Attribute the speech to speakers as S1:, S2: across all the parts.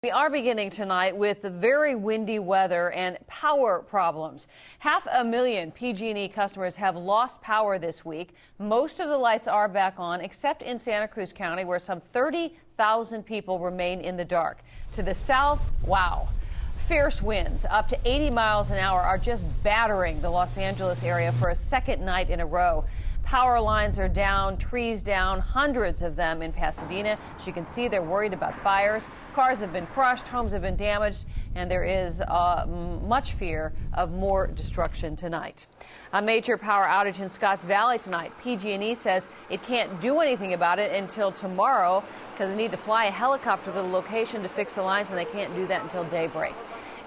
S1: We are beginning tonight with very windy weather and power problems. 500,000 PG&E customers have lost power this week. Most of the lights are back on, except in Santa Cruz County, where some 30,000 people remain in the dark. To the south, wow. Fierce winds up to 80 miles an hour are just battering the Los Angeles area for a second night in a row. Power lines are down, trees down, hundreds of them in Pasadena. As you can see, they're worried about fires. Cars have been crushed, homes have been damaged, and there is much fear of more destruction tonight. A major power outage in Scotts Valley tonight. PG&E says it can't do anything about it until tomorrow because they need to fly a helicopter to the location to fix the lines, and they can't do that until daybreak.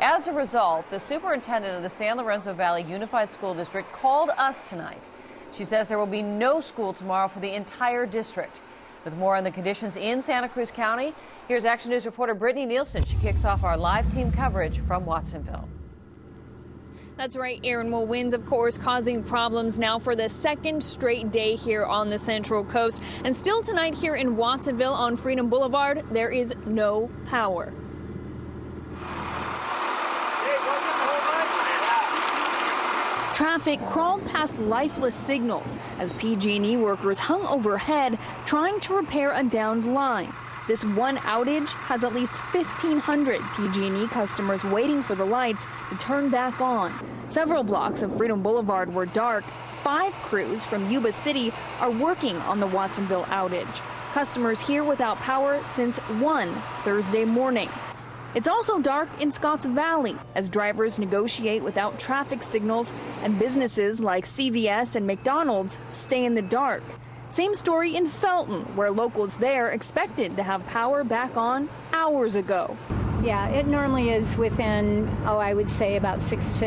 S1: As a result, the superintendent of the San Lorenzo Valley Unified School District called us tonight. She says there will be no school tomorrow for the entire district. With more on the conditions in Santa Cruz County, here's Action News reporter Brittany Nielsen. She kicks off our live team coverage from Watsonville.
S2: That's right, Aaron. Well, winds, of course, causing problems now for the second straight day here on the Central Coast. And still tonight here in Watsonville on Freedom Boulevard, there is no power. Traffic crawled past lifeless signals as PG&E workers hung overhead trying to repair a downed line. This one outage has at least 1,500 PG&E customers waiting for the lights to turn back on. Several blocks of Freedom Boulevard were dark. 5 crews from Yuba City are working on the Watsonville outage. Customers here without power since 1 Thursday morning. It's also dark in Scotts Valley as drivers negotiate without traffic signals and businesses like CVS and McDonald's stay in the dark. Same story in Felton, where locals there expected to have power back on hours ago.
S3: Yeah, it normally is within, I would say about 6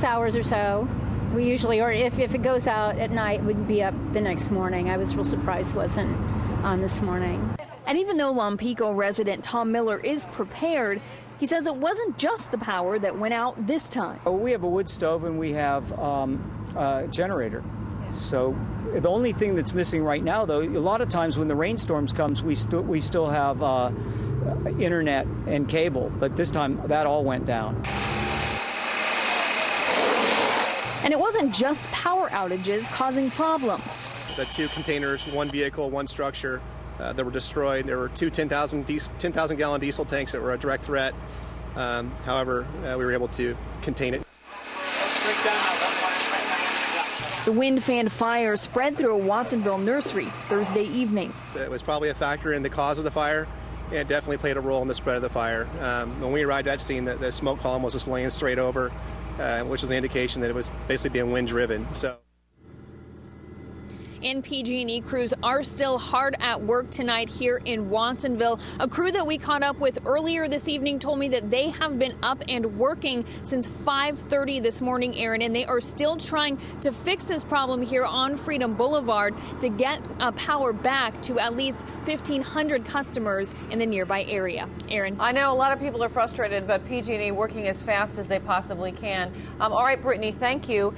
S3: hours or so. We usually, or if it goes out at night, we'd be up the next morning. I was real surprised it wasn't on this morning.
S2: And even though Lompico resident Tom Miller is prepared, he says it wasn't just the power that went out this time.
S4: We have a wood stove and we have a generator. So the only thing that's missing right now, though, a lot of times when the rainstorms comes, we still have internet and cable. But this time that all went down.
S2: And it wasn't just power outages causing problems.
S5: The 2 containers, 1 vehicle, 1 structure that were destroyed. There were 2 10,000-gallon diesel tanks that were a direct threat. However, we were able to contain it.
S2: The wind fanned fire spread through a Watsonville nursery Thursday evening.
S5: It was probably a factor in the cause of the fire, and it definitely played a role in the spread of the fire. When we arrived at that scene, the smoke column was just laying straight over, which was an indication that it was basically being wind-driven.
S2: And PG&E crews are still hard at work tonight here in Watsonville. A crew that we caught up with earlier this evening told me that they have been up and working since 5:30 this morning, Aaron, and they are still trying to fix this problem here on Freedom Boulevard to get power back to at least 1,500 customers in the nearby area. Aaron.
S1: I know a lot of people are frustrated, but PG&E working as fast as they possibly can. All right, Brittany, thank you.